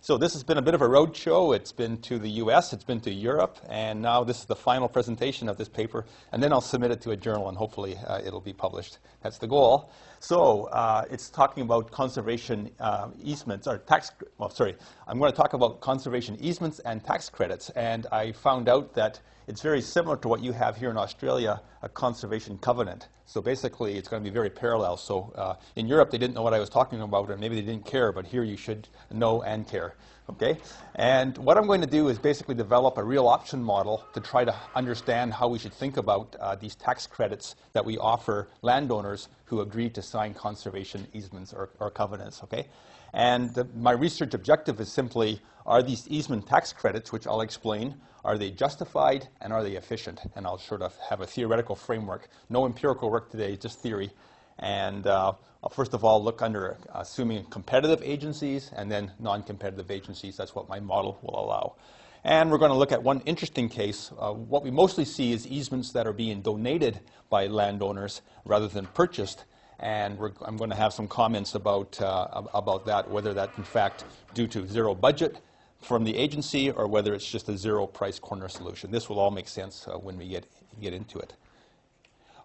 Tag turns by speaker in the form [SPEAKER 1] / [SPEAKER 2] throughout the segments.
[SPEAKER 1] So this has been a bit of a road show. It's been to the US, it's been to Europe, and now this is the final presentation of this paper, and then I'll submit it to a journal, and hopefully it'll be published. That's the goal. So it's talking about conservation easements, or I'm going to talk about conservation easements and tax credits, and I found out that it's very similar to what you have here in Australia, a conservation covenant. So basically, it's going to be very parallel. So in Europe, they didn't know what I was talking about, or maybe they didn't care, but here you should know and care. Okay? And what I'm going to do is basically develop a real option model to try to understand how we should think about these tax credits that we offer landowners who agree to sign conservation easements or covenants. Okay? And my research objective is simply, are these easement tax credits, which I'll explain, are they justified and are they efficient? And I'll sort of have a theoretical framework. No empirical work today, just theory. And I'll first of all look under assuming competitive agencies and then non-competitive agencies. That's what my model will allow. And we're going to look at one interesting case. What we mostly see is easements that are being donated by landowners rather than purchased. And I'm going to have some comments about that, whether that's in fact due to zero budget from the agency or whether it's just a zero price corner solution. This will all make sense when we get into it.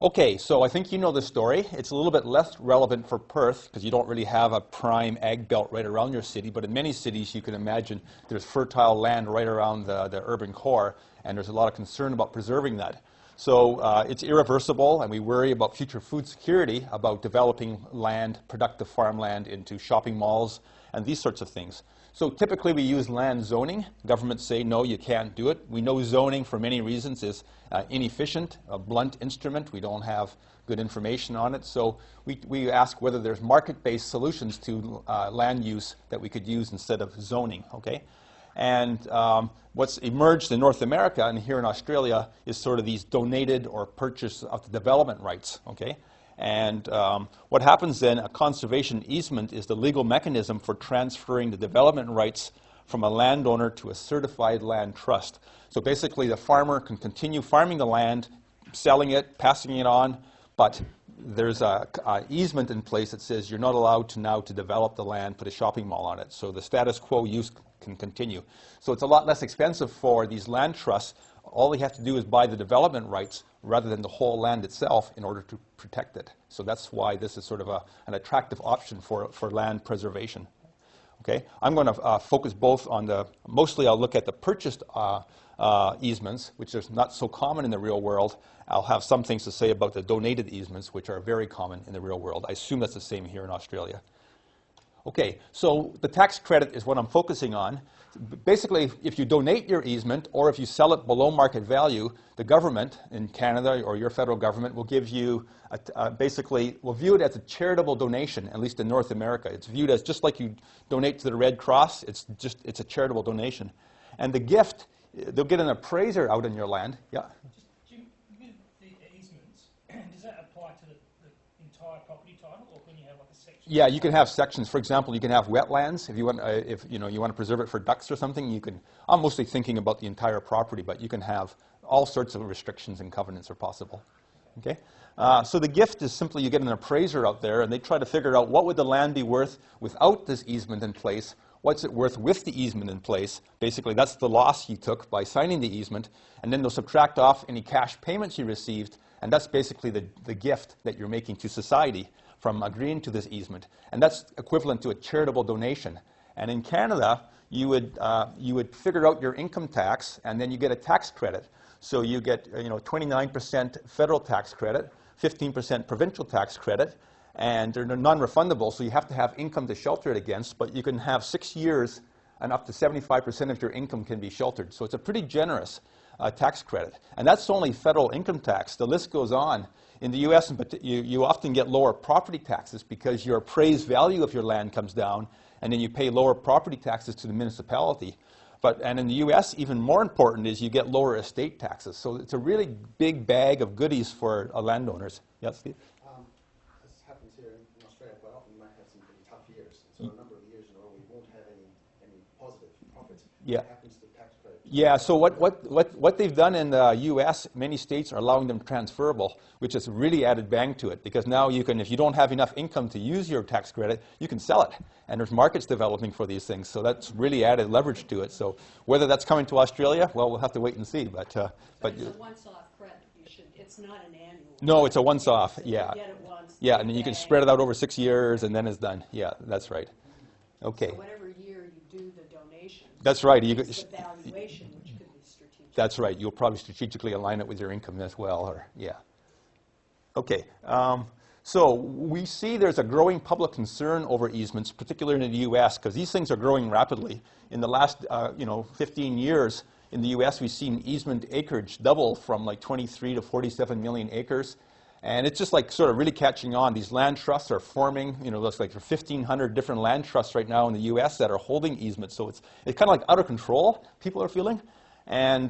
[SPEAKER 1] Okay, so I think you know the story. It's a little bit less relevant for Perth because you don't really have a prime ag belt right around your city, but in many cities you can imagine there's fertile land right around the urban core, and there's a lot of concern about preserving that. So it's irreversible, and we worry about future food security, about developing land, productive farmland into shopping malls, and these sorts of things. So typically we use land zoning. Governments say, no, you can't do it. We know zoning for many reasons is inefficient, a blunt instrument. We don't have good information on it. So we ask whether there's market-based solutions to land use that we could use instead of zoning, okay? And what's emerged in North America and here in Australia is sort of these donated or purchase of the development rights, okay? And what happens then, a conservation easement is the legal mechanism for transferring the development rights from a landowner to a certified land trust. So basically the farmer can continue farming the land, selling it, passing it on, but there's an easement in place that says you're not allowed to now to develop the land, put a shopping mall on it. So the status quo use can continue. So it's a lot less expensive for these land trusts. All they have to do is buy the development rights rather than the whole land itself in order to protect it. So that's why this is sort of an attractive option for land preservation. Okay, I'm going to focus both on mostly I'll look at the purchased easements, which is not so common in the real world. I'll have some things to say about the donated easements, which are very common in the real world. I assume that's the same here in Australia. Okay, so the tax credit is what I'm focusing on. Basically, if you donate your easement or if you sell it below market value, the government in Canada or your federal government will give you, basically, will view it as a charitable donation, at least in North America. It's viewed as just like you donate to the Red Cross, it's a charitable donation. And the gift, they'll get an appraiser out on your land. Yeah?
[SPEAKER 2] Jim, with the easements, does that apply to the entire property title, or can you have like a section?
[SPEAKER 1] Yeah, you can have sections. For example, you can have wetlands. If you want, you want to preserve it for ducks or something, you can. I'm mostly thinking about the entire property, but you can have all sorts of restrictions and covenants are possible. Okay. So the gift is simply you get an appraiser out there, and they try to figure out what would the land be worth without this easement in place. What's it worth with the easement in place? Basically, that's the loss you took by signing the easement, and then they'll subtract off any cash payments you received, and that's basically the gift that you're making to society from agreeing to this easement. And that's equivalent to a charitable donation. And in Canada, you would figure out your income tax, and then you get a tax credit. So you get 29% federal tax credit, 15% provincial tax credit, and they're non-refundable, so you have to have income to shelter it against, but you can have 6 years and up to 75% of your income can be sheltered. So it's a pretty generous tax credit. And that's only federal income tax. The list goes on. In the US, you often get lower property taxes because your appraised value of your land comes down, and then you pay lower property taxes to the municipality. And in the US, even more important is you get lower estate taxes. So it's a really big bag of goodies for landowners. Yes, Steve?
[SPEAKER 3] This happens here in Australia quite often. We might have some pretty tough years. So a number of years in a row we won't have any positive profits.
[SPEAKER 1] Yeah.
[SPEAKER 3] What happens to the tax credit?
[SPEAKER 1] Yeah, so what they've done in the U.S., many states are allowing them transferable, which has really added bang to it, because now you can, if you don't have enough income to use your tax credit, you can sell it. And there's markets developing for these things, so that's really added leverage to it. So whether that's coming to Australia, well, we'll have to wait and see. But
[SPEAKER 4] It's a once-off credit. It's not an annual.
[SPEAKER 1] no, it's a once-off,
[SPEAKER 4] So
[SPEAKER 1] yeah.
[SPEAKER 4] You get it once.
[SPEAKER 1] Yeah, and then you can spread it out over 6 years, and then it's done. Yeah, that's right. Okay.
[SPEAKER 4] So whatever year you do the donation.
[SPEAKER 1] That's right. You
[SPEAKER 4] it's the valuation, which could be strategic.
[SPEAKER 1] That's right. You'll probably strategically align it with your income as well, or yeah. Okay. So we see there's a growing public concern over easements, particularly in the U.S., because these things are growing rapidly. In the last 15 years in the U.S., we've seen easement acreage double from like 23 to 47 million acres. And it's just like sort of really catching on. These land trusts are forming. Looks like there are 1,500 different land trusts right now in the U.S. that are holding easements. So it's kind of like out of control, people are feeling. And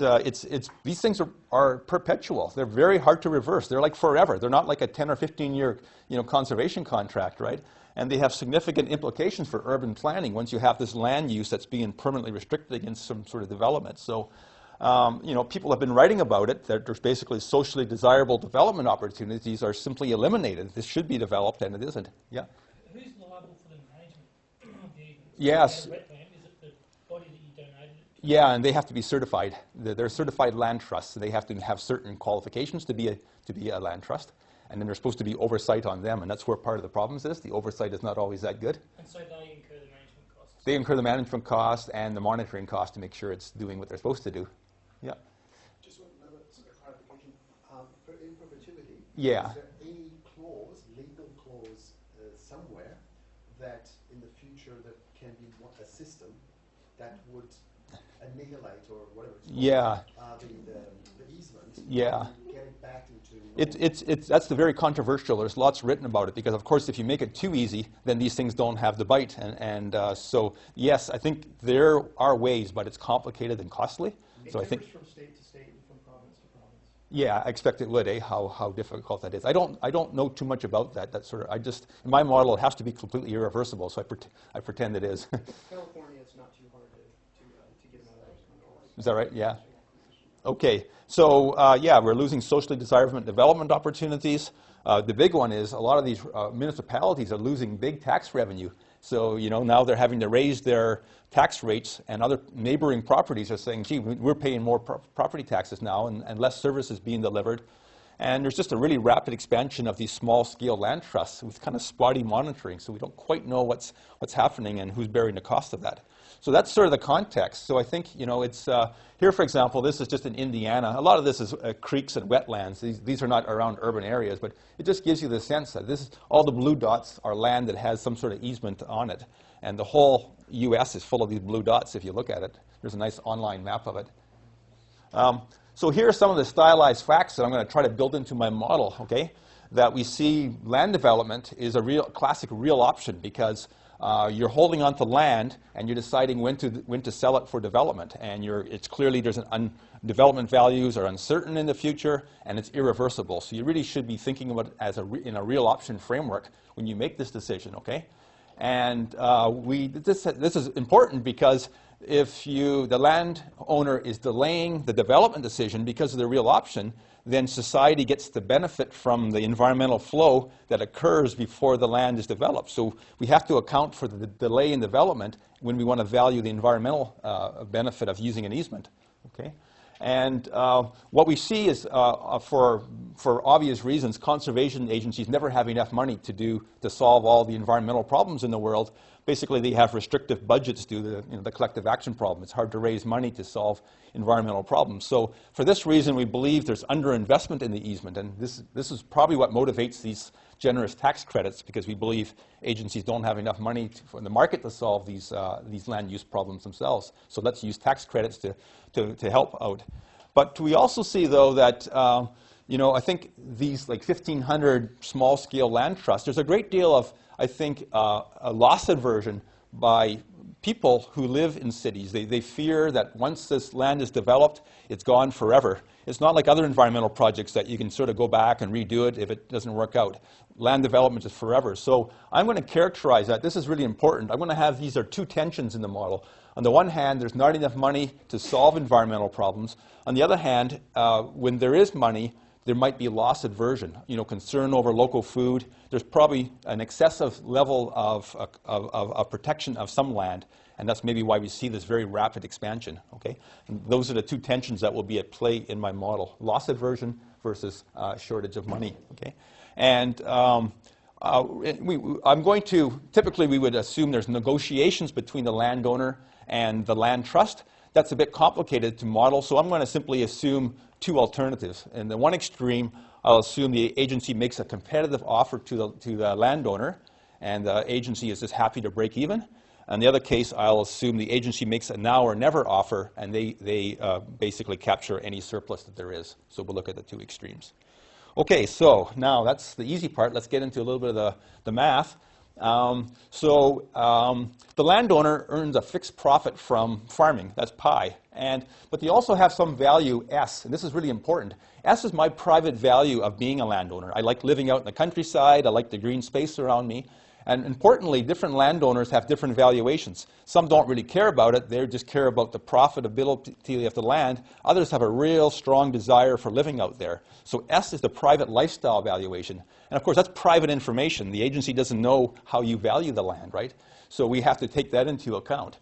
[SPEAKER 1] these things are perpetual. They're very hard to reverse. They're like forever. They're not like a 10 or 15-year conservation contract, right? And they have significant implications for urban planning once you have this land use that's being permanently restricted against some sort of development. So people have been writing about it, that there's basically socially desirable development opportunities are simply eliminated. This should be developed, and it isn't. Yeah?
[SPEAKER 2] Who's liable for the management of the easements?
[SPEAKER 1] Yes.
[SPEAKER 2] Is it the body that you donated it to?
[SPEAKER 1] Yeah, and they have to be certified. They're certified land trusts. So they have to have certain qualifications to be a land trust. And then there's supposed to be oversight on them, and that's where part of the problems is. The oversight is not always that good.
[SPEAKER 2] And so they incur the management costs?
[SPEAKER 1] They incur the management cost and the monitoring cost to make sure it's doing what they're supposed to do. Yeah.
[SPEAKER 3] Just another sort of clarification. In perpetuity,
[SPEAKER 1] Yeah.
[SPEAKER 3] is there any clause, legal clause somewhere that in the future there can be a system that would annihilate or whatever it's called,
[SPEAKER 1] Yeah.
[SPEAKER 3] the easement,
[SPEAKER 1] Yeah.
[SPEAKER 3] and get it back into...
[SPEAKER 1] That's the very controversial. There's lots written about it because, of course, if you make it too easy, then these things don't have the bite. So, yes, I think there are ways, but it's complicated and costly. So I think
[SPEAKER 5] from state to state and from province to province.
[SPEAKER 1] Yeah, I expect it would, how difficult that is. I don't know too much about that. That sort of, in my model, it has to be completely irreversible, so I pretend it is.
[SPEAKER 5] California, it's not too hard to get them out of those controls.
[SPEAKER 1] Is that right? Yeah. Okay. So, yeah, we're losing socially desirable development opportunities. The big one is a lot of these municipalities are losing big tax revenue. So, now they're having to raise their tax rates, and other neighboring properties are saying, gee, we're paying more property taxes now, and less services being delivered. And there's just a really rapid expansion of these small-scale land trusts with kind of spotty monitoring, so we don't quite know what's happening and who's bearing the cost of that. So that's sort of the context. So I think, it's here, for example, this is just in Indiana. A lot of this is creeks and wetlands. These are not around urban areas, but it just gives you the sense that all the blue dots are land that has some sort of easement on it. And the whole U.S. is full of these blue dots if you look at it. There's a nice online map of it. So here are some of the stylized facts that I'm going to try to build into my model, okay? That we see land development is a classic real option because you're holding on to land and you're deciding when to sell it for development. And it's clearly development values are uncertain in the future and it's irreversible. So you really should be thinking about it as in a real option framework when you make this decision, okay? And this is important because if the landowner is delaying the development decision because of the real option, then society gets the benefit from the environmental flow that occurs before the land is developed. So we have to account for the delay in development when we want to value the environmental benefit of using an easement. Okay? And what we see is, for obvious reasons, conservation agencies never have enough money to solve all the environmental problems in the world. Basically, they have restrictive budgets due to the collective action problem. It's hard to raise money to solve environmental problems. So for this reason, we believe there's underinvestment in the easement. And this is probably what motivates these generous tax credits, because we believe agencies don't have enough money in the market to solve these land use problems themselves. So let's use tax credits to help out. But we also see, though, that I think these like 1,500 small-scale land trusts, there's a great deal of, I think, a loss aversion by people who live in cities. They fear that once this land is developed, it's gone forever. It's not like other environmental projects that you can sort of go back and redo it if it doesn't work out. Land development is forever. So I'm going to characterize that. This is really important. I'm going to have, these are two tensions in the model. On the one hand, there's not enough money to solve environmental problems. On the other hand, when there is money, there might be loss aversion, concern over local food. There's probably an excessive level of protection of some land, and that's maybe why we see this very rapid expansion, okay? And those are the two tensions that will be at play in my model, loss aversion versus shortage of money, okay? And typically we would assume there's negotiations between the landowner and the land trust. That's a bit complicated to model, so I'm going to simply assume two alternatives. In the one extreme, I'll assume the agency makes a competitive offer to the landowner, and the agency is just happy to break even. In the other case, I'll assume the agency makes a now or never offer, and they basically capture any surplus that there is. So we'll look at the two extremes. Okay, so now that's the easy part. Let's get into a little bit of the math. The landowner earns a fixed profit from farming, that's pi, but they also have some value S, and this is really important. S is my private value of being a landowner. I like living out in the countryside, I like the green space around me, and importantly, different landowners have different valuations. Some don't really care about it, they just care about the profitability of the land. Others have a real strong desire for living out there. So S is the private lifestyle valuation. And of course, that's private information. The agency doesn't know how you value the land, right? So we have to take that into account.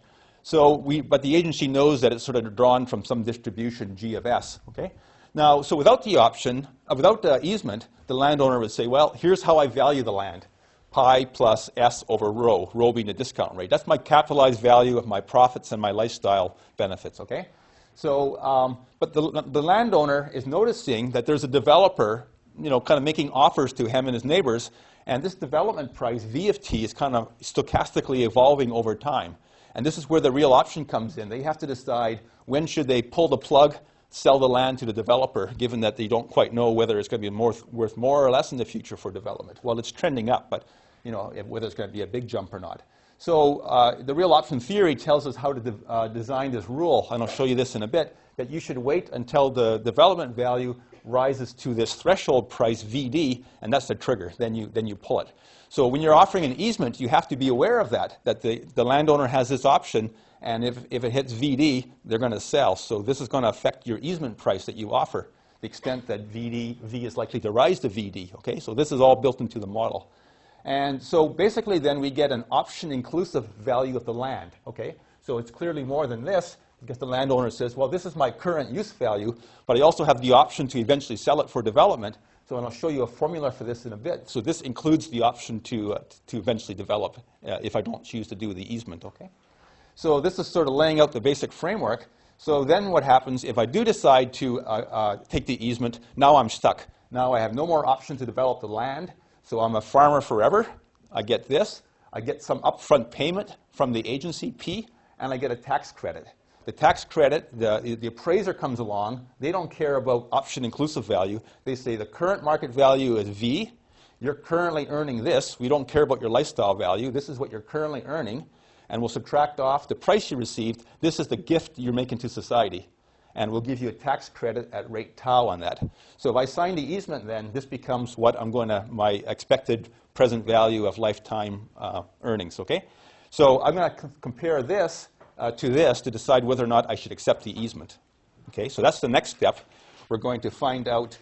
[SPEAKER 1] But the agency knows that it's sort of drawn from some distribution G of S, okay? Now, so without the option, without the easement, the landowner would say, well, here's how I value the land. Pi plus S over rho, rho being the discount rate. That's my capitalized value of my profits and my lifestyle benefits, okay? So, but the landowner is noticing that there's a developer, kind of making offers to him and his neighbors, and this development price, V of T, is kind of stochastically evolving over time. And this is where the real option comes in. They have to decide when should they pull the plug, sell the land to the developer, given that they don't quite know whether it's going to be worth more or less in the future for development. Well, it's trending up, but whether it's going to be a big jump or not. So the real option theory tells us how to design this rule, and I'll show you this in a bit, that you should wait until the development value rises to this threshold price VD, and that's the trigger. Then you pull it. So when you're offering an easement, you have to be aware of that the landowner has this option, and if it hits VD, they're going to sell. So this is going to affect your easement price that you offer, the extent that V is likely to rise to VD. Okay, so this is all built into the model. And so basically then we get an option-inclusive value of the land, okay? So it's clearly more than this, because the landowner says, well, this is my current use value, but I also have the option to eventually sell it for development. So and I'll show you a formula for this in a bit. So this includes the option to eventually develop if I don't choose to do the easement, okay? So this is sort of laying out the basic framework. So then what happens if I do decide to take the easement, now I'm stuck. Now I have no more option to develop the land. So I'm a farmer forever. I get this. I get some upfront payment from the agency, P, and I get a tax credit. The tax credit, the appraiser comes along. They don't care about option-inclusive value. They say the current market value is V. You're currently earning this. We don't care about your lifestyle value. This is what you're currently earning. And we'll subtract off the price you received. This is the gift you're making to society. And we'll give you a tax credit at rate tau on that. So if I sign the easement, then this becomes what my expected present value of lifetime earnings, okay? So I'm going to compare this to this to decide whether or not I should accept the easement. Okay, so that's the next step. We're going to find out,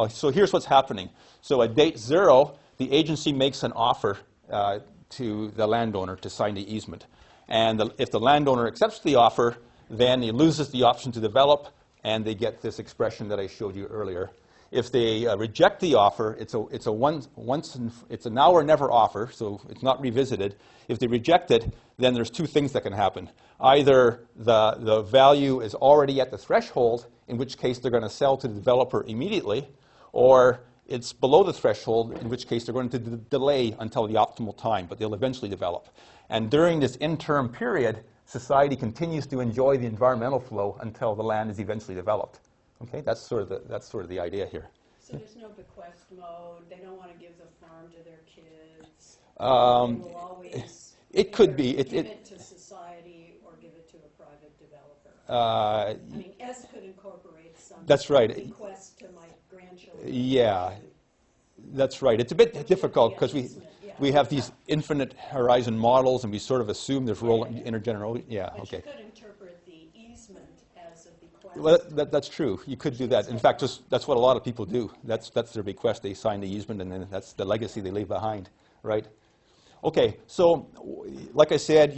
[SPEAKER 1] so here's what's happening. So at date 0, the agency makes an offer to the landowner to sign the easement. And if the landowner accepts the offer, then he loses the option to develop, and they get this expression that I showed you earlier. If they reject the offer, it's a now or never offer, so it's not revisited. If they reject it, then there's two things that can happen. Either the value is already at the threshold, in which case they're going to sell to the developer immediately, or it's below the threshold, in which case they're going to delay until the optimal time, but they'll eventually develop. And during this interim period, society continues to enjoy the environmental flow until the land is eventually developed. Okay, that's sort of the idea here.
[SPEAKER 4] So there's no bequest mode. They don't want to give the farm to their kids. They will always
[SPEAKER 1] it could be.
[SPEAKER 4] Give it to society or give it to a private developer. I mean, S could incorporate some
[SPEAKER 1] that's right.
[SPEAKER 4] bequest to my grandchildren.
[SPEAKER 1] Yeah. That's right. It's a bit difficult because we have these infinite horizon models, and we sort of assume there's rolling intergeneration. Yeah,
[SPEAKER 4] But
[SPEAKER 1] okay.
[SPEAKER 4] you could interpret the easement as a bequest.
[SPEAKER 1] Well, that's true. You could do that. In fact, that's what a lot of people do. That's their bequest. They sign the easement, and then that's the legacy they leave behind, right? Okay, so like I said,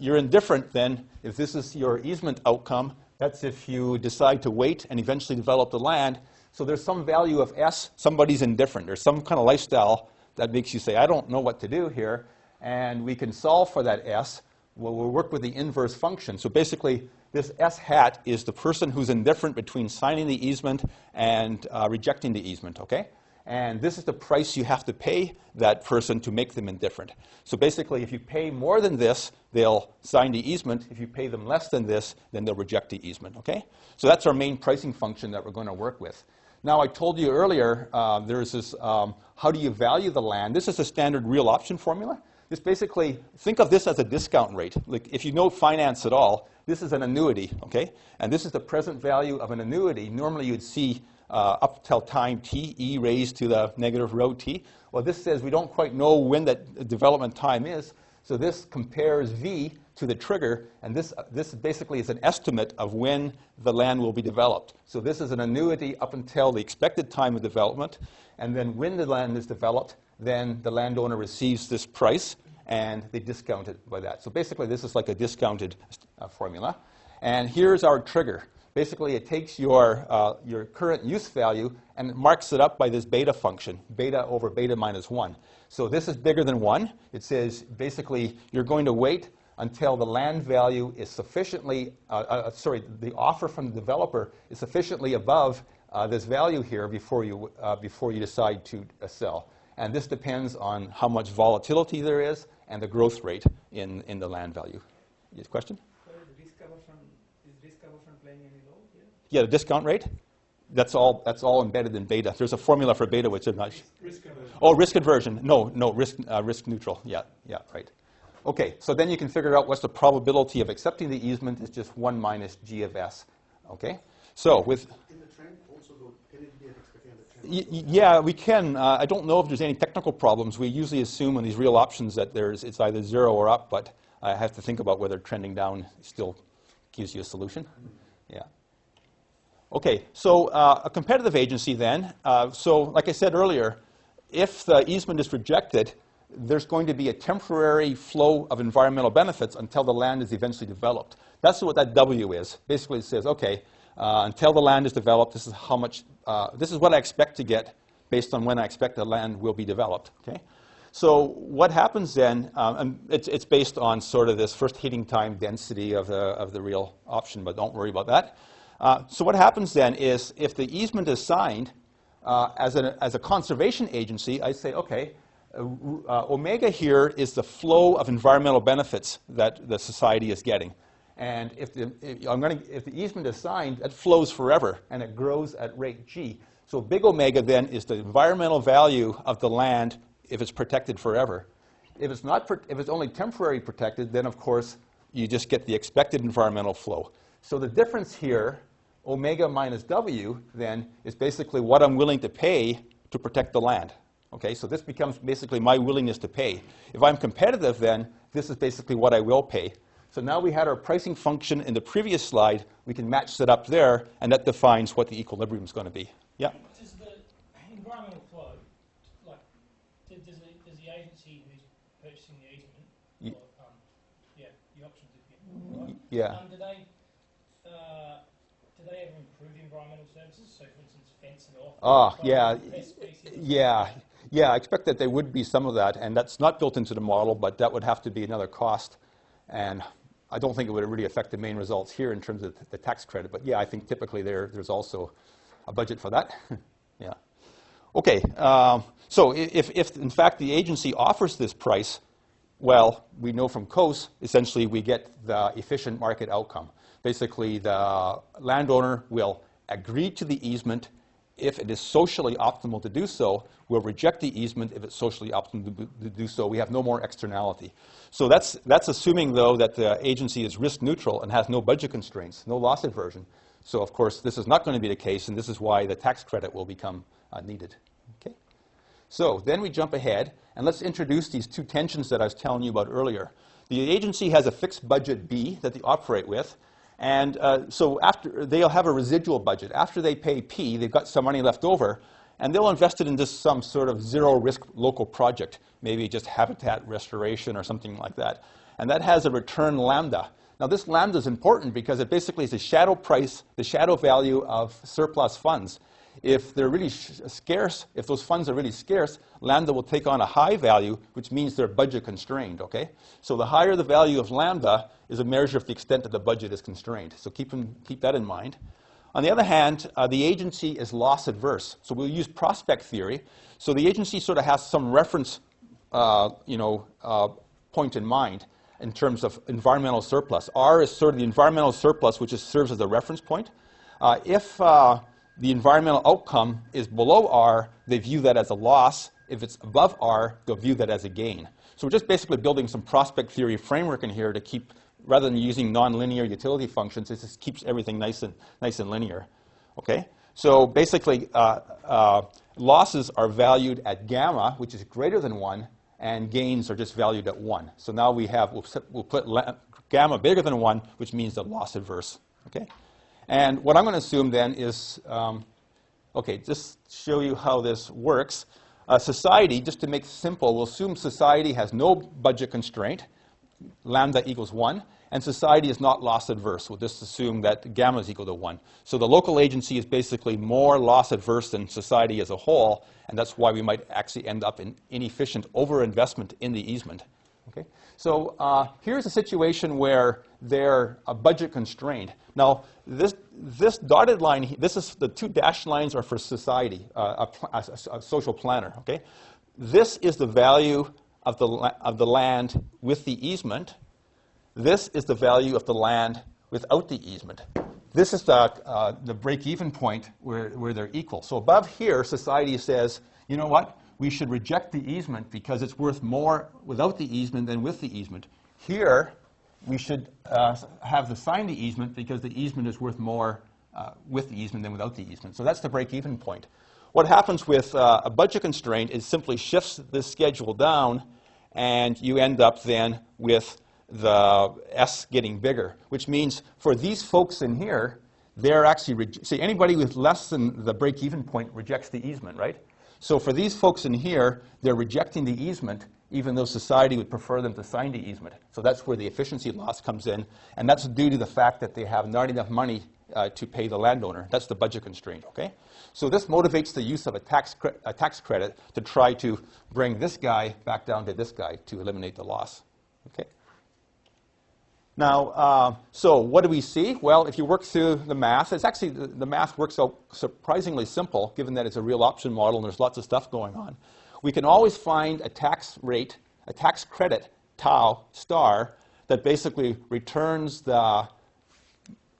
[SPEAKER 1] you're indifferent then if this is your easement outcome. That's if you decide to wait and eventually develop the land. So there's some value of S. Somebody's indifferent. There's some kind of lifestyle that makes you say, I don't know what to do here. And we can solve for that S. Well, we'll work with the inverse function. So basically, this S hat is the person who's indifferent between signing the easement and rejecting the easement, okay? And this is the price you have to pay that person to make them indifferent. So basically, if you pay more than this, they'll sign the easement. If you pay them less than this, then they'll reject the easement, okay? So that's our main pricing function that we're going to work with. Now, I told you earlier, there's this, how do you value the land? This is a standard real option formula. This basically, think of this as a discount rate. Like, if you know finance at all, this is an annuity, okay? And this is the present value of an annuity. Normally, you'd see up till time t, e raised to the negative rho t. Well, this says we don't quite know when that development time is, so this compares v to the trigger, and this basically is an estimate of when the land will be developed. So this is an annuity up until the expected time of development, and then when the land is developed, then the landowner receives this price, and they discount it by that. So basically, this is like a discounted formula. And here's our trigger. Basically, it takes your current use value and it marks it up by this beta function, beta over beta minus 1. So this is bigger than 1. It says, basically, you're going to wait until the land value is sufficiently, the offer from the developer is sufficiently above this value here before you decide to sell. And this depends on how much volatility there is and the growth rate in the land value. Yes, question?
[SPEAKER 5] Is risk aversion playing any role here?
[SPEAKER 1] Yeah, the discount rate. That's all embedded in beta. There's a formula for beta which I'm not.
[SPEAKER 6] Risk aversion.
[SPEAKER 1] Oh, risk aversion. No, risk neutral. Yeah, right. Okay, so then you can figure out what's the probability of accepting the easement is just 1 minus g of s. Okay, so with.
[SPEAKER 3] In the trend also, though, can it be expecting the trend?
[SPEAKER 1] Yeah, we can. I don't know if there's any technical problems. We usually assume on these real options that it's either 0 or up, but I have to think about whether trending down still gives you a solution. Yeah. Okay, so a competitive agency then. So like I said earlier, if the easement is rejected, there's going to be a temporary flow of environmental benefits until the land is eventually developed. That's what that W is. Basically, it says, okay, until the land is developed, this is how much. This is what I expect to get based on when I expect the land will be developed. Okay. So what happens then? And it's based on sort of this first heating time density of the real option, but don't worry about that. So what happens then is if the easement is signed as a conservation agency, I say, okay, omega here is the flow of environmental benefits that the society is getting. And if the easement is signed, it flows forever, and it grows at rate g. So big omega then is the environmental value of the land if it's protected forever. If it's only temporarily protected, then of course you just get the expected environmental flow. So the difference here, omega minus w, then is basically what I'm willing to pay to protect the land. Okay, so this becomes basically my willingness to pay. If I'm competitive, then this is basically what I will pay. So now we had our pricing function in the previous slide. We can match that up there, and that defines what the equilibrium is going to be. Yeah.
[SPEAKER 2] Does the environmental flow, like, does the agency who's purchasing the easement, or, the options, right?
[SPEAKER 1] Yeah.
[SPEAKER 2] Do they ever improve the environmental services? So, for instance, fence it off.
[SPEAKER 1] Oh, yeah. I expect that there would be some of that, and that's not built into the model, but that would have to be another cost. And I don't think it would really affect the main results here in terms of the tax credit. But yeah, I think typically there's also a budget for that. Yeah. Okay. So if in fact the agency offers this price, well, we know from COAS, essentially we get the efficient market outcome. Basically, the landowner will agree to the easement if it is socially optimal to do so. We'll reject the easement if it's socially optimal to do so. We have no more externality. So that's assuming, though, that the agency is risk neutral and has no budget constraints, no loss aversion. So, of course, this is not going to be the case, and this is why the tax credit will become needed. Okay. So then we jump ahead, and let's introduce these two tensions that I was telling you about earlier. The agency has a fixed budget B that they operate with, and so after they'll have a residual budget. After they pay P, they've got some money left over, and they'll invest it in just some sort of zero-risk local project, maybe just habitat restoration or something like that. And that has a return lambda. Now this lambda is important because it basically is the shadow price, the shadow value of surplus funds. If they're really scarce, if those funds are really scarce, lambda will take on a high value, which means they're budget constrained, okay? So the higher the value of lambda is a measure of the extent that the budget is constrained. So keep that in mind. On the other hand, the agency is loss adverse. So we'll use prospect theory. So the agency sort of has some reference point in mind in terms of environmental surplus. R is sort of the environmental surplus, which serves as a reference point. If the environmental outcome is below R, they view that as a loss. If it's above R, they'll view that as a gain. So we're just basically building some prospect theory framework in here to keep, rather than using nonlinear utility functions, it just keeps everything nice and linear. Okay? So basically, losses are valued at gamma, which is greater than 1, and gains are just valued at 1. So now we'll put gamma bigger than 1, which means the loss adverse. Okay? And what I'm going to assume then is, okay, just show you how this works. Society, just to make it simple, we'll assume society has no budget constraint, lambda equals 1, and society is not loss adverse. We'll just assume that gamma is equal to 1. So the local agency is basically more loss adverse than society as a whole, and that's why we might actually end up in inefficient overinvestment in the easement. Okay? So here's a situation where they're budget constrained. Now, this dotted line, this is the two dashed lines are for society, a social planner. Okay, this is the value of the land with the easement. This is the value of the land without the easement. This is the break-even point where they're equal. So above here, society says, you know what? We should reject the easement because it's worth more without the easement than with the easement. Here, we should have the sign the easement because the easement is worth more with the easement than without the easement. So that's the break-even point. What happens with a budget constraint is simply shifts this schedule down, and you end up then with the S getting bigger, which means for these folks in here, they're actually, see, anybody with less than the break-even point rejects the easement, right? So for these folks in here, they're rejecting the easement, even though society would prefer them to sign the easement. So that's where the efficiency loss comes in, and that's due to the fact that they have not enough money to pay the landowner. That's the budget constraint, okay? So this motivates the use of a tax credit to try to bring this guy back down to this guy to eliminate the loss, okay? Now, so what do we see? Well, if you work through the math, it's actually, the math works out surprisingly simple, given that it's a real option model and there's lots of stuff going on. We can always find a tax rate, a tax credit, tau star, that basically returns the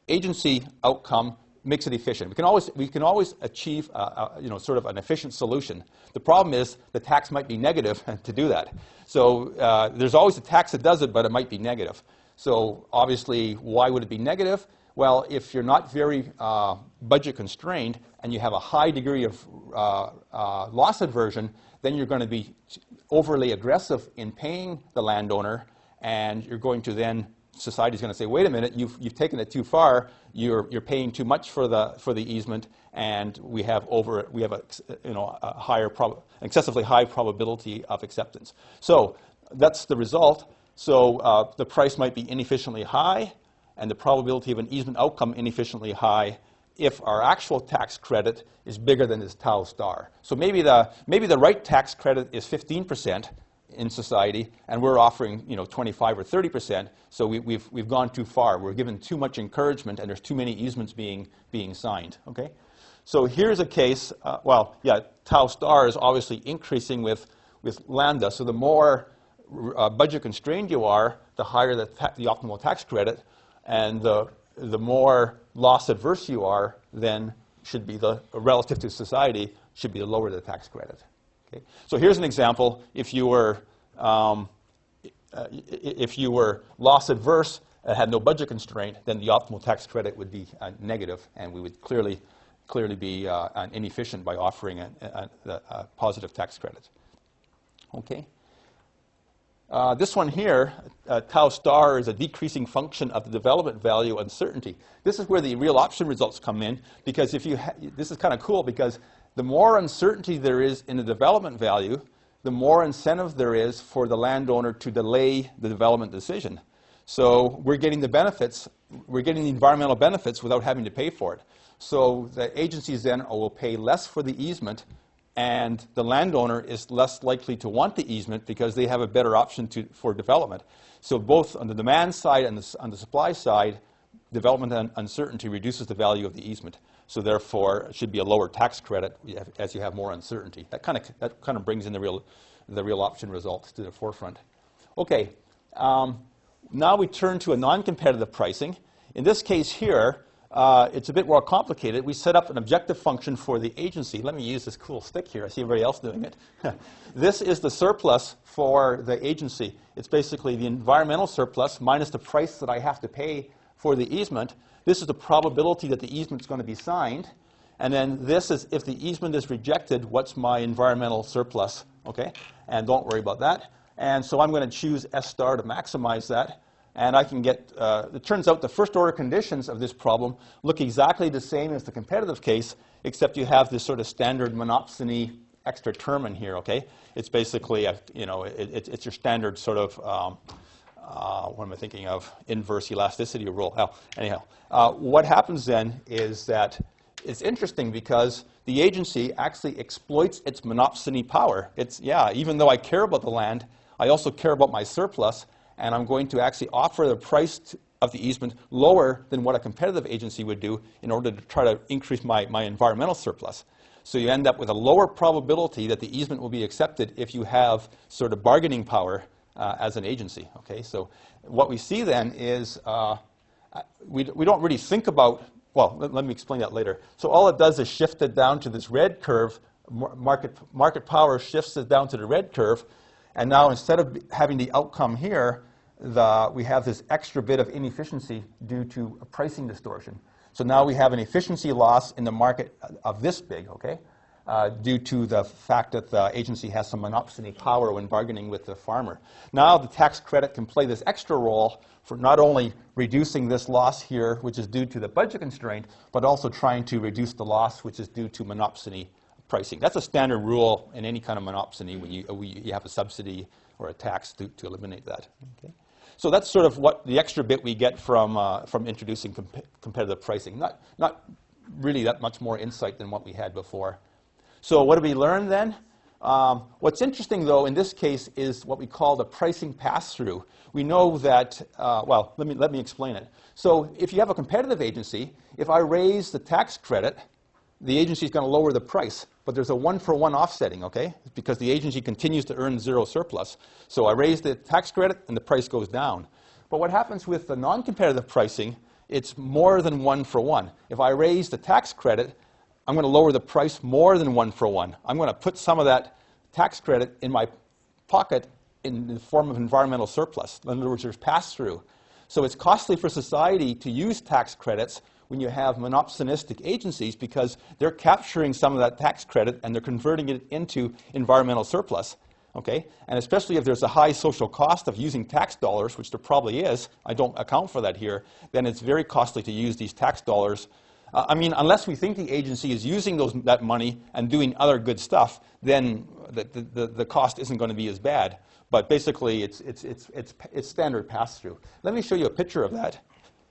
[SPEAKER 1] agency outcome, makes it efficient. We can always achieve sort of an efficient solution. The problem is the tax might be negative to do that. So there's always a tax that does it, but it might be negative. So obviously, why would it be negative? Well, if you're not very budget constrained and you have a high degree of loss aversion, then you're going to be overly aggressive in paying the landowner, and you're going to then, society's going to say, wait a minute, you've taken it too far, you're paying too much for the easement, and we have excessively high probability of acceptance. So that's the result. So the price might be inefficiently high, and the probability of an easement outcome inefficiently high if our actual tax credit is bigger than this tau star. So maybe the right tax credit is 15% in society, and we're offering 25 or 30%. So we've gone too far. We're given too much encouragement, and there's too many easements being signed. Okay, so here's a case. Tau star is obviously increasing with lambda. So the more budget constrained you are, the higher the optimal tax credit, and the more loss adverse you are, then should be the relative to society should be the lower the tax credit. Okay? So here's an example. If you were loss adverse and had no budget constraint, then the optimal tax credit would be negative, and we would clearly clearly be inefficient by offering a positive tax credit. Okay. This one here, tau star, is a decreasing function of the development value uncertainty. This is where the real option results come in, because if you this is kind of cool, because the more uncertainty there is in the development value, the more incentive there is for the landowner to delay the development decision. So we're getting the benefits, we're getting the environmental benefits without having to pay for it. So the agencies then will pay less for the easement, and the landowner is less likely to want the easement because they have a better option for development. So both on the demand side and on the supply side, development uncertainty reduces the value of the easement. So therefore, it should be a lower tax credit as you have more uncertainty. That kind of brings in the real option result to the forefront. Okay, now we turn to a non-competitive pricing. In this case here, it's a bit more complicated. We set up an objective function for the agency. Let me use this cool stick here. I see everybody else doing it. This is the surplus for the agency. It's basically the environmental surplus minus the price that I have to pay for the easement. This is the probability that the easement is going to be signed. And then this is, if the easement is rejected, what's my environmental surplus? Okay? And don't worry about that. And so I'm going to choose S star to maximize that. And I can get, it turns out the first order conditions of this problem look exactly the same as the competitive case, except you have this sort of standard monopsony extra term in here, okay? It's basically, it's your standard sort of, what am I thinking of, inverse elasticity rule. Anyhow, what happens then is that it's interesting because the agency actually exploits its monopsony power. It's, even though I care about the land, I also care about my surplus, and I'm going to actually offer the price of the easement lower than what a competitive agency would do in order to try to increase my environmental surplus. So you end up with a lower probability that the easement will be accepted if you have sort of bargaining power as an agency. Okay, so what we see then is we don't really think about, well, let me explain that later. So all it does is shift it down to this red curve. Market power shifts it down to the red curve. And now instead of having the outcome here, we have this extra bit of inefficiency due to a pricing distortion. So now we have an efficiency loss in the market of this big, okay, due to the fact that the agency has some monopsony power when bargaining with the farmer. Now the tax credit can play this extra role for not only reducing this loss here, which is due to the budget constraint, but also trying to reduce the loss which is due to monopsony pricing. That's a standard rule in any kind of monopsony when you have a subsidy or a tax to eliminate that. Okay? So that's sort of what the extra bit we get from introducing competitive pricing. Not really that much more insight than what we had before. So what did we learn then? What's interesting, though, in this case is what we call the pricing pass-through. We know that, well, let me explain it. So if you have a competitive agency, if I raise the tax credit, the agency is going to lower the price. But there's a one-for-one offsetting, okay? Because the agency continues to earn zero surplus. So I raise the tax credit and the price goes down. But what happens with the non-competitive pricing, it's more than one-for-one. If I raise the tax credit, I'm going to lower the price more than one-for-one. I'm going to put some of that tax credit in my pocket in the form of environmental surplus. In other words, there's pass-through. So it's costly for society to use tax credits when you have monopsonistic agencies because they're capturing some of that tax credit and they're converting it into environmental surplus. Okay? And especially if there's a high social cost of using tax dollars, which there probably is, I don't account for that here, then it's very costly to use these tax dollars. I mean, unless we think the agency is using that money and doing other good stuff, then the cost isn't going to be as bad. But basically, it's standard pass-through. Let me show you a picture of that.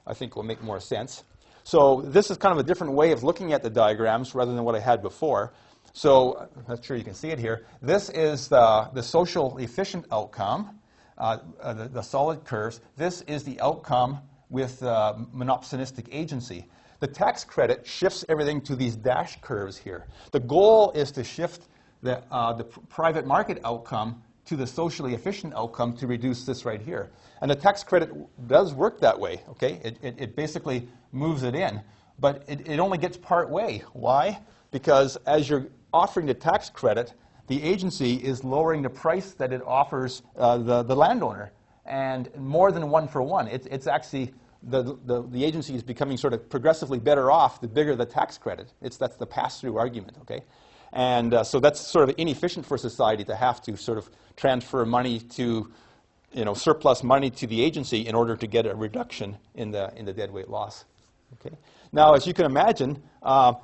[SPEAKER 1] I think will make more sense. So this is kind of a different way of looking at the diagrams rather than what I had before. So I'm not sure you can see it here. This is the social efficient outcome, the solid curves. This is the outcome with monopsonistic agency. The tax credit shifts everything to these dash curves here. The goal is to shift the private market outcome to the socially efficient outcome to reduce this right here. And the tax credit does work that way, okay? It basically moves it in, but it only gets part way. Why? Because as you're offering the tax credit, the agency is lowering the price that it offers the landowner, and more than one-for-one. It's actually the agency is becoming sort of progressively better off the bigger the tax credit. That's the pass-through argument, okay? And so that's sort of inefficient for society to have to sort of transfer money to, surplus money to the agency in order to get a reduction in the deadweight loss, okay? Now, as you can imagine,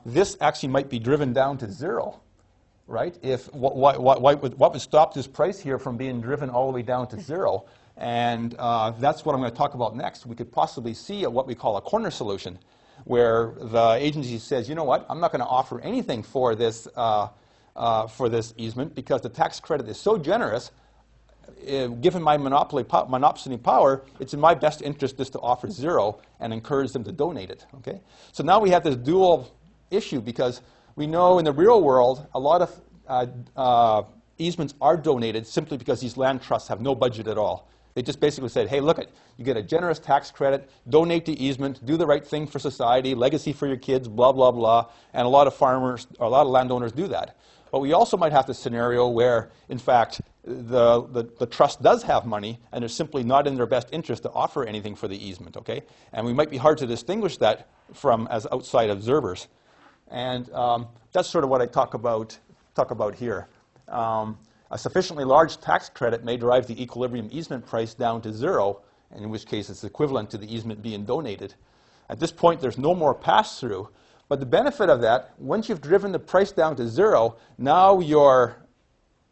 [SPEAKER 1] this actually might be driven down to zero, right? If what would stop this price here from being driven all the way down to zero? And that's what I'm going to talk about next. We could possibly see what we call a corner solution, where the agency says, you know what, I'm not going to offer anything for this easement because the tax credit is so generous. Given my monopsony power, it's in my best interest just to offer zero and encourage them to donate it. Okay? So now we have this dual issue because we know in the real world a lot of easements are donated simply because these land trusts have no budget at all. They just basically said, hey, look, you get a generous tax credit, donate the easement, do the right thing for society, legacy for your kids, blah, blah, blah. And a lot of farmers, or a lot of landowners do that. But we also might have the scenario where, in fact, the trust does have money, and it's simply not in their best interest to offer anything for the easement, okay? And we might be hard to distinguish that from as outside observers. And that's sort of what I talk about here. A sufficiently large tax credit may drive the equilibrium easement price down to zero, in which case it's equivalent to the easement being donated. At this point, there's no more pass-through. But the benefit of that, once you've driven the price down to zero, now your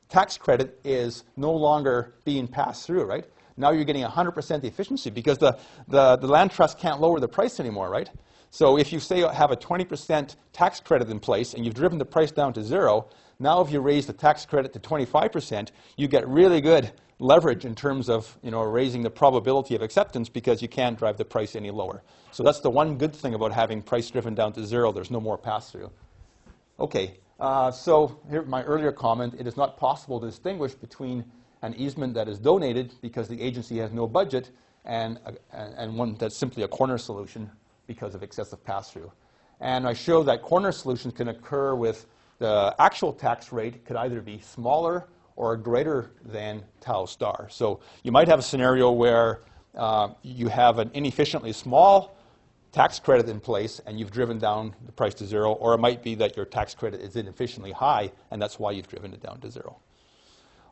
[SPEAKER 1] tax credit is no longer being passed through, right? Now you're getting 100% efficiency because the land trust can't lower the price anymore, right? So if you say have a 20% tax credit in place and you've driven the price down to zero, now if you raise the tax credit to 25%, you get really good leverage in terms of raising the probability of acceptance because you can't drive the price any lower. So that's the one good thing about having price driven down to zero. There's no more pass-through. Okay, so here my earlier comment, it is not possible to distinguish between an easement that is donated because the agency has no budget and one that's simply a corner solution because of excessive pass-through. And I show that corner solutions can occur with the actual tax rate could either be smaller or greater than tau star. So you might have a scenario where you have an inefficiently small tax credit in place and you've driven down the price to zero, or it might be that your tax credit is inefficiently high and that's why you've driven it down to zero.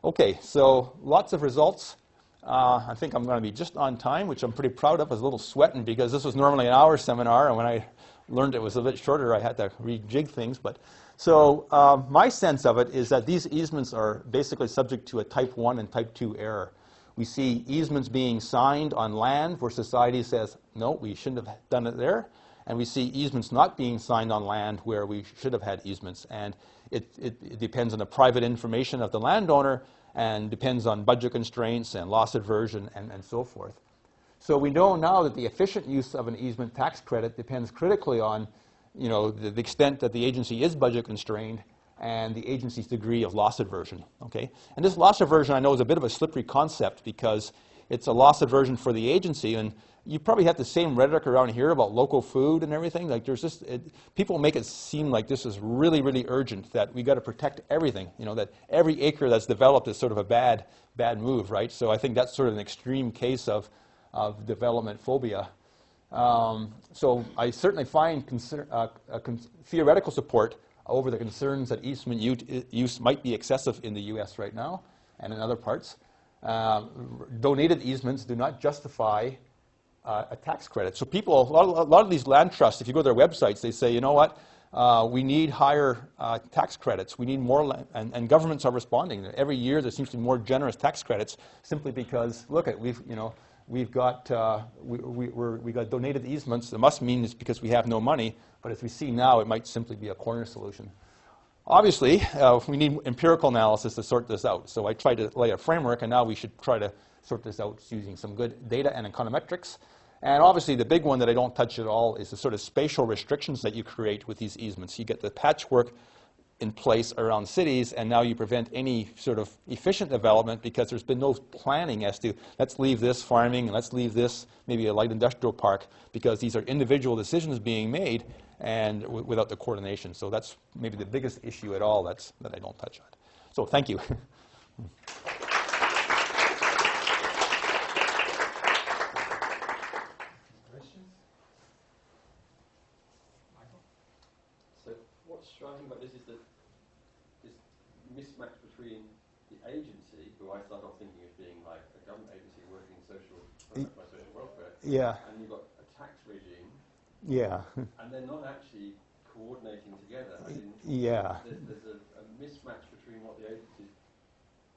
[SPEAKER 1] Okay, so lots of results. I think I'm going to be just on time, which I'm pretty proud of. I was a little sweating because this was normally an hour seminar, and when I learned it was a bit shorter, I had to rejig things. So my sense of it is that these easements are basically subject to a type 1 and type 2 error. We see easements being signed on land where society says, no, we shouldn't have done it there. And we see easements not being signed on land where we should have had easements. And it depends on the private information of the landowner and depends on budget constraints and loss aversion and so forth. So we know now that the efficient use of an easement tax credit depends critically on the extent that the agency is budget constrained and the agency's degree of loss aversion, okay? And this loss aversion, I know, is a bit of a slippery concept because it's a loss aversion for the agency, and you probably have the same rhetoric around here about local food and everything. Like there's just, people make it seem like this is really, really urgent, that we got to protect everything, that every acre that's developed is sort of a bad move, right? So I think that's sort of an extreme case of development phobia. So I certainly find theoretical support over the concerns that easement use might be excessive in the U.S. right now and in other parts. Donated easements do not justify a tax credit. So people, a lot of these land trusts, if you go to their websites, they say, you know what, we need higher tax credits. We need more land, and governments are responding. Every year there seems to be more generous tax credits simply because, look at, we've got donated easements. It must mean it's because we have no money, but as we see now, it might simply be a corner solution. Obviously, we need empirical analysis to sort this out. So I tried to lay a framework, and now we should try to sort this out using some good data and econometrics. And obviously, the big one that I don't touch at all is the sort of spatial restrictions that you create with these easements. You get the patchwork in place around cities, and now you prevent any sort of efficient development because there's been no planning as to let's leave this farming and let's leave this maybe a light industrial park, because these are individual decisions being made and without the coordination. So that's maybe the biggest issue at all that I don't touch on. So thank you.
[SPEAKER 3] Question?
[SPEAKER 6] I start off thinking of being like a government agency working social welfare.
[SPEAKER 1] Yeah.
[SPEAKER 6] And you've got a tax regime.
[SPEAKER 1] Yeah.
[SPEAKER 6] And they're not actually coordinating together.
[SPEAKER 1] Yeah.
[SPEAKER 6] There's a mismatch between what the agencies,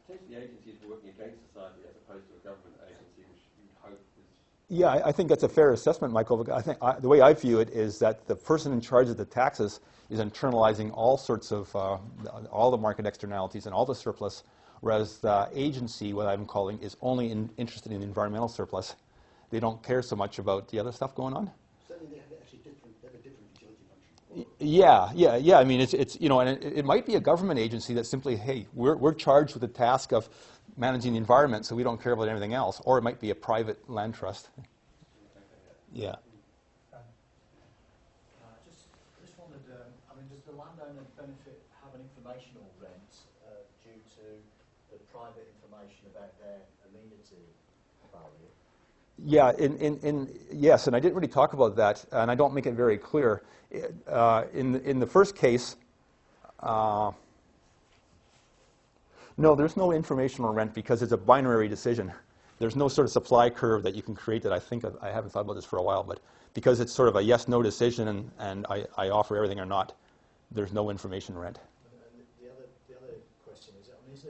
[SPEAKER 6] potentially the agencies working against society as opposed to a government agency, which you'd hope is.
[SPEAKER 1] Yeah, I think that's a fair assessment, Michael. I think the way I view it is that the person in charge of the taxes is internalizing all sorts of, all the market externalities and all the surplus, whereas the agency, what I'm calling, is only interested in the environmental surplus. They don't care so much about the other stuff going on.
[SPEAKER 3] Certainly, they have a different utility function.
[SPEAKER 1] Yeah. I mean, it's you know, and it might be a government agency that simply, hey, we're charged with the task of managing the environment, so we don't care about anything else. Or it might be a private land trust. Yeah.
[SPEAKER 7] Just wondered, I mean, does the landowner benefit have an informational rent due to the private information about their amenity value?
[SPEAKER 1] Yeah, yes, and I didn't really talk about that, and I don't make it very clear. In the first case, no, there's no informational rent because it's a binary decision. There's no sort of supply curve that you can create that I haven't thought about this for a while, but because it's sort of a yes-no decision and I offer everything or not, there's no information rent.
[SPEAKER 7] And the other question is, I mean, is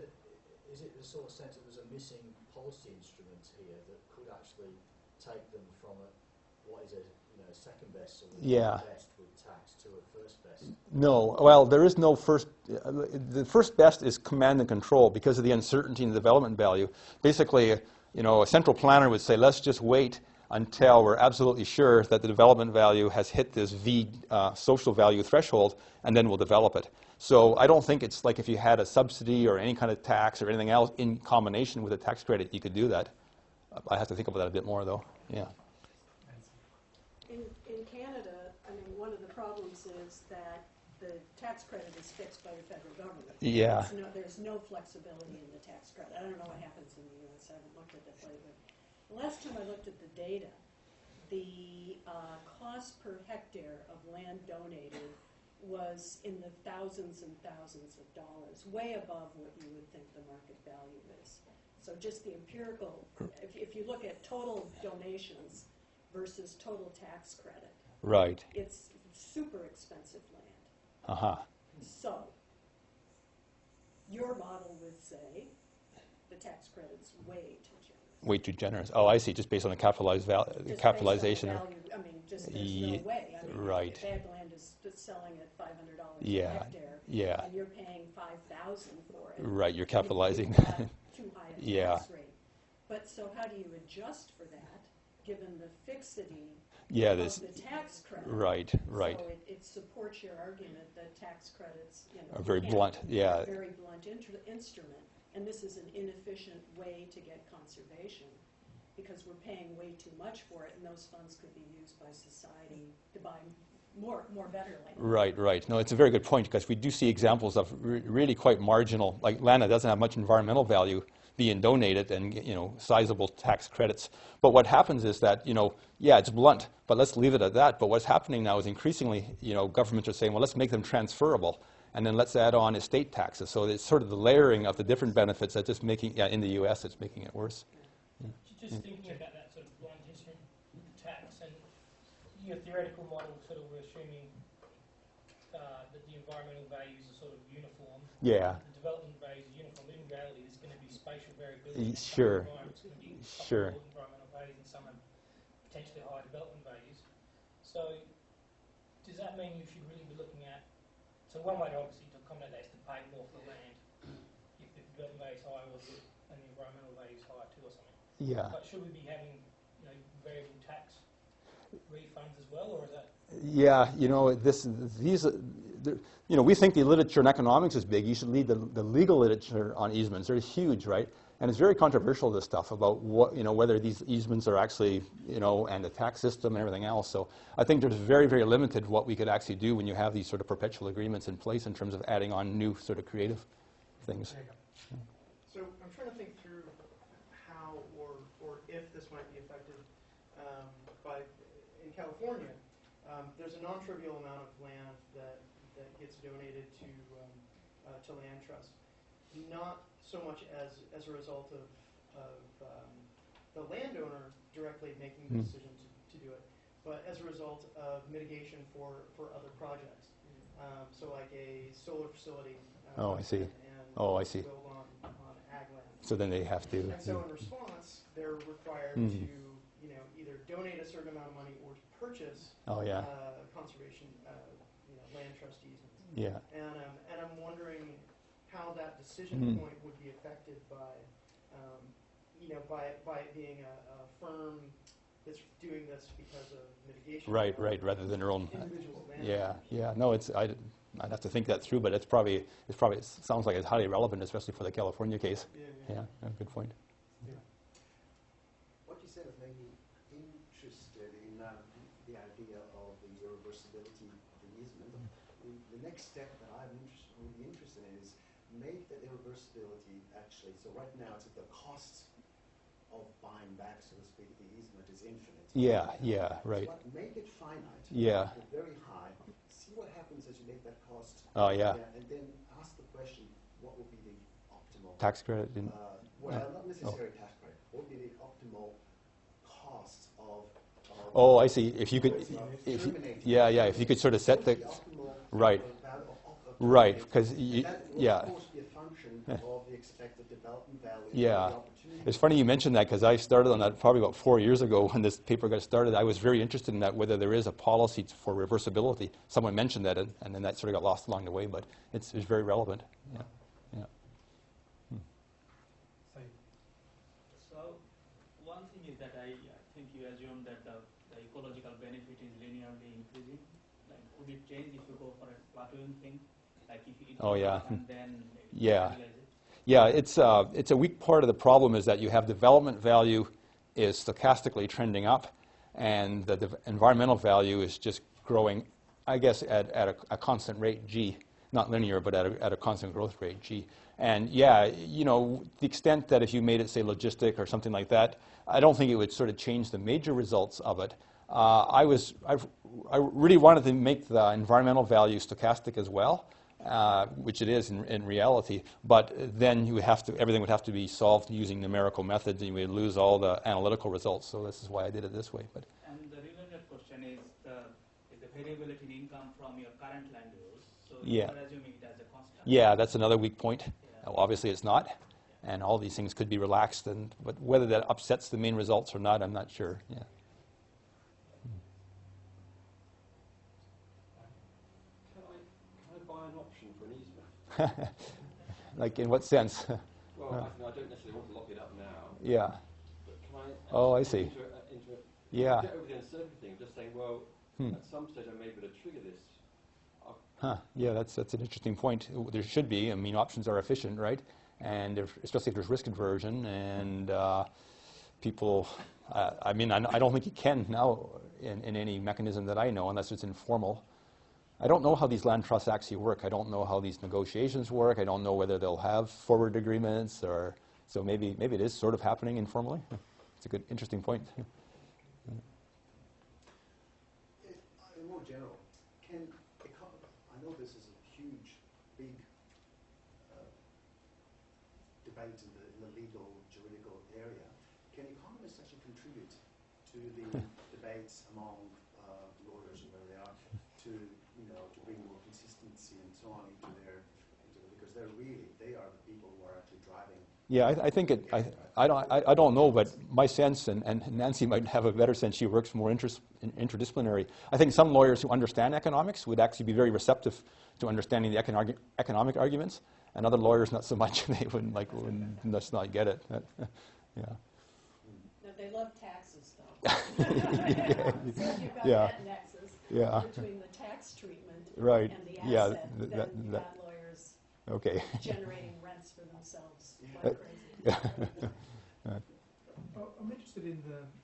[SPEAKER 7] it the sort of sense that there's a missing policy instrument here that could actually take them from what is a second best or best with tax to a first best?
[SPEAKER 1] No, well, there is no first. The first best is command and control because of the uncertainty in the development value. Basically, a central planner would say, let's just wait until we're absolutely sure that the development value has hit this V social value threshold, and then we'll develop it. So I don't think it's like if you had a subsidy or any kind of tax or anything else in combination with a tax credit, you could do that. I have to think about that a bit more, though. Yeah.
[SPEAKER 4] In Canada, I mean, one of the problems is that the tax credit is fixed by the federal government.
[SPEAKER 1] Yeah.
[SPEAKER 4] There's no flexibility in the tax credit. I don't know what happens in the U.S. I haven't looked at that lately. The last time I looked at the data, the cost per hectare of land donated was in the thousands and thousands of dollars, way above what you would think the market value is. So just the empirical, if you look at total donations versus total tax credit,
[SPEAKER 1] Right.
[SPEAKER 4] it's super expensive land.
[SPEAKER 1] Uh-huh.
[SPEAKER 4] So your model would say the tax credit's way too generous.
[SPEAKER 1] Way too generous. Oh, I see. Just based on the capitalization.
[SPEAKER 4] Just based on the value, I mean, just there's no way. I mean,
[SPEAKER 1] right.
[SPEAKER 4] if ag land is selling at $500
[SPEAKER 1] Yeah.
[SPEAKER 4] a hectare,
[SPEAKER 1] Yeah.
[SPEAKER 4] and you're paying $5,000 for it.
[SPEAKER 1] Right. You're capitalizing.
[SPEAKER 4] You've got too high a
[SPEAKER 1] Yeah.
[SPEAKER 4] tax rate. But so how do you adjust for that, given the fixity
[SPEAKER 1] Yeah.
[SPEAKER 4] of
[SPEAKER 1] This.
[SPEAKER 4] the tax credit?
[SPEAKER 1] Right. Right.
[SPEAKER 4] So it supports your argument that tax credits,
[SPEAKER 1] Are very
[SPEAKER 4] can't-
[SPEAKER 1] blunt.
[SPEAKER 4] are
[SPEAKER 1] Yeah.
[SPEAKER 4] a very blunt instrument, and this is an inefficient way to get conservation because we're paying way too much for it, and those funds could be used by society to buy more better land.
[SPEAKER 1] Right. Right. No, it's a very good point because we do see examples of really quite marginal, like land that doesn't have much environmental value being donated and sizable tax credits. But what happens is that yeah, it's blunt, but let's leave it at that. But what's happening now is increasingly governments are saying, well, let's make them transferable, and then let's add on estate taxes. So it's sort of the layering of the different benefits that just making in the U.S. it's making it worse.
[SPEAKER 2] Just thinking about that sort of blunt instrument tax, and your theoretical model sort of we're assuming that the environmental values are sort of uniform.
[SPEAKER 1] Yeah.
[SPEAKER 2] The development values are uniform. In reality, there's going to be spatial variability.
[SPEAKER 1] Sure.
[SPEAKER 2] Some environments going to be
[SPEAKER 1] Sure.
[SPEAKER 2] low environmental values, and some have potentially high development values. So, does that mean you should really be looking at? So, one way to obviously to accommodate that is to pay more for the land if the development value is high, and the environmental value is higher too, or something.
[SPEAKER 1] Yeah.
[SPEAKER 2] But should we be having variable tax refunds as well, or is that?
[SPEAKER 1] Yeah, we think the literature in economics is big. You should read the legal literature on easements. They're huge, right? And it's very controversial, this stuff about what whether these easements are actually and the tax system and everything else. So I think there's very, very limited what we could actually do when you have these sort of perpetual agreements in place in terms of adding on new sort of creative things.
[SPEAKER 5] So I'm trying to think through how or if this might be affected in California. There's a non-trivial amount of land that gets donated to land trusts, not so much as a result of the landowner directly making the decision to do it, but as a result of mitigation for other projects. So like a solar facility.
[SPEAKER 1] Oh, I see.
[SPEAKER 5] And
[SPEAKER 1] Oh, I see.
[SPEAKER 5] build on ag land.
[SPEAKER 1] So then they have to.
[SPEAKER 5] And so in response, they're required to, either donate a certain amount of money or to purchase
[SPEAKER 1] Oh, yeah.
[SPEAKER 5] conservation, land trust easements.
[SPEAKER 1] Yeah.
[SPEAKER 5] And I'm wondering how that decision point would be affected by, by it being a firm that's doing this because of mitigation.
[SPEAKER 1] Right, rather than their own.
[SPEAKER 5] Individual land.
[SPEAKER 1] Yeah. No, I'd have to think that through, but it sounds like it's highly relevant, especially for the California case. Yeah, good point.
[SPEAKER 3] What you said has made me interested in the idea of the irreversibility of the easement. The next step that would be interested in is make the irreversibility actually, so right now it's at the cost of buying back, so to speak, the easement is infinite.
[SPEAKER 1] Yeah, right.
[SPEAKER 3] But make it finite.
[SPEAKER 1] Yeah.
[SPEAKER 3] Make it very high. See what happens as you make that cost.
[SPEAKER 1] Oh, yeah.
[SPEAKER 3] And then ask the question, what would be the optimal
[SPEAKER 1] Tax credit?
[SPEAKER 3] not necessarily tax credit. What would be the optimal cost of?
[SPEAKER 1] Oh, I see. If you could, if you could sort of set the right, because
[SPEAKER 3] That will of course be a function of the expected development value.
[SPEAKER 1] Yeah.
[SPEAKER 3] The opportunity.
[SPEAKER 1] It's funny you mentioned that, because I started on that probably about 4 years ago when this paper got started. I was very interested in that, whether there is a policy for reversibility. Someone mentioned that, and then that sort of got lost along the way, but it's very relevant. Yeah.
[SPEAKER 8] So one thing is that I think you assume that the ecological benefit is linearly increasing. Like, would it change if you go for a plateauing thing? Like if you and then stabilize it?
[SPEAKER 1] Yeah, it's a weak part of the problem is that you have development value is stochastically trending up, and the environmental value is just growing, I guess, at a constant rate, G. Not linear, but at a constant growth rate, G. And the extent that if you made it, say, logistic or something like that, I don't think it would sort of change the major results of it. I really wanted to make the environmental value stochastic as well, which it is in reality. But then everything would have to be solved using numerical methods, and you would lose all the analytical results. So this is why I did it this way. But
[SPEAKER 8] and the related question is the variability in income from your current land use. So you are assuming it as a constant.
[SPEAKER 1] Yeah, that's another weak point. Obviously, it's not. And all these things could be relaxed, but whether that upsets the main results or not, I'm not sure. Yeah.
[SPEAKER 6] Can I buy an option for an easement?
[SPEAKER 1] Like in what sense?
[SPEAKER 6] Well, I don't necessarily want to lock it up now.
[SPEAKER 1] Yeah.
[SPEAKER 6] But can I?
[SPEAKER 1] Oh, I see. Yeah.
[SPEAKER 6] Get over the uncertainty of just saying, well, at some stage I may be able to trigger this.
[SPEAKER 1] Yeah, that's an interesting point. There should be. I mean, options are efficient, right? And especially if there's risk aversion and people. I don't think you can now in any mechanism that I know, unless it's informal. I don't know how these land trusts actually work. I don't know how these negotiations work. I don't know whether they'll have forward agreements or. So maybe it is sort of happening informally. It's a good, interesting point.
[SPEAKER 3] In more general, I know this is a huge, big debate in the legal, juridical area. Can economists actually contribute to the debates among lawyers and where they are to bring more consistency and so on because they are the people who are actually driving.
[SPEAKER 1] Yeah, I think I don't know, but my sense, and Nancy might have a better sense, she works more interdisciplinary. I think some lawyers who understand economics would actually be very receptive to understanding the economic arguments, and other lawyers not so much. They wouldn't just not get it. Yeah.
[SPEAKER 4] No, they love taxes, though. So you've got that nexus between the tax treatment and the asset. Then you've got lawyers generating rents for themselves. Like crazy.
[SPEAKER 9] I'm interested in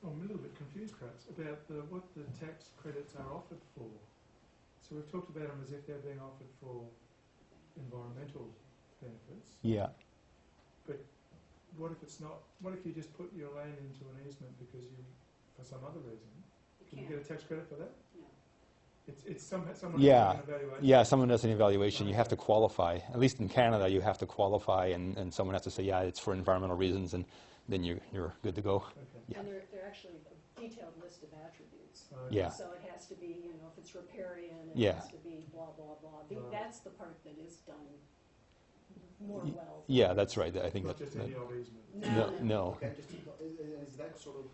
[SPEAKER 9] I'm a little bit confused perhaps about what the tax credits are offered for. So we've talked about them as if they're being offered for environmental benefits.
[SPEAKER 1] Yeah.
[SPEAKER 9] But what if it's not? What if you just put your land into an easement because for some other reason? Can you get a tax credit for that?
[SPEAKER 4] No.
[SPEAKER 9] It's someone
[SPEAKER 1] Yeah.
[SPEAKER 9] doing an evaluation.
[SPEAKER 1] Yeah, someone does an evaluation. You have to qualify. At least in Canada, you have to qualify, and someone has to say, yeah, it's for environmental reasons, and then you're good to go.
[SPEAKER 9] Okay.
[SPEAKER 1] Yeah.
[SPEAKER 4] And they're actually a detailed list of attributes.
[SPEAKER 1] Yeah.
[SPEAKER 4] So it has to be, if it's riparian, it
[SPEAKER 1] Yeah.
[SPEAKER 4] has to be blah, blah, blah.
[SPEAKER 9] Right.
[SPEAKER 4] That's the part that is done more well.
[SPEAKER 1] Yeah, that's right. I think
[SPEAKER 9] Not
[SPEAKER 1] that's
[SPEAKER 9] just any old easement.
[SPEAKER 1] no.
[SPEAKER 3] Okay, is that sort of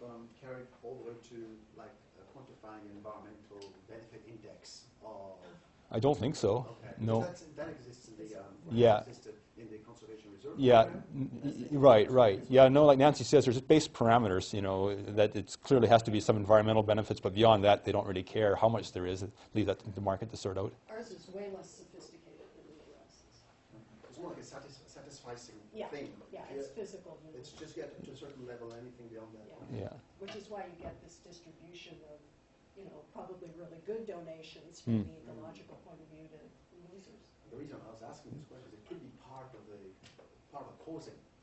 [SPEAKER 3] carried all the way to like quantifying environmental benefit index of?
[SPEAKER 1] I don't think so.
[SPEAKER 3] Okay.
[SPEAKER 1] No.
[SPEAKER 3] That exists in the
[SPEAKER 1] Yeah.
[SPEAKER 3] existed in the conservation reserve.
[SPEAKER 1] Yeah,
[SPEAKER 3] program.
[SPEAKER 1] right. Yeah, no, like Nancy says, there's base parameters, that it clearly has to be some environmental benefits, but beyond that, they don't really care how much there is. Leave that to the market to sort out.
[SPEAKER 4] Ours is way less sophisticated than the U.S.
[SPEAKER 3] It's more like a satisfying
[SPEAKER 4] Yeah.
[SPEAKER 3] thing.
[SPEAKER 4] Yeah, it's physical.
[SPEAKER 3] It's just get to a certain level, anything beyond that.
[SPEAKER 4] Yeah.
[SPEAKER 1] Yeah.
[SPEAKER 4] Which is why you get this distribution of, probably really good donations from the ecological point of view to losers.
[SPEAKER 3] The reason I was asking this question is it could be part of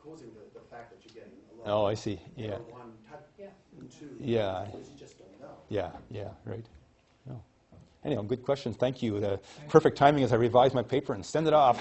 [SPEAKER 3] causing the fact that you're getting a lot.
[SPEAKER 1] Oh, I see. Yeah.
[SPEAKER 3] One type,
[SPEAKER 4] Yeah.
[SPEAKER 3] two.
[SPEAKER 1] Yeah.
[SPEAKER 3] Because you just don't know.
[SPEAKER 1] Yeah, right. No. Anyhow, good question. Thank you. Perfect timing as I revise my paper and send it off.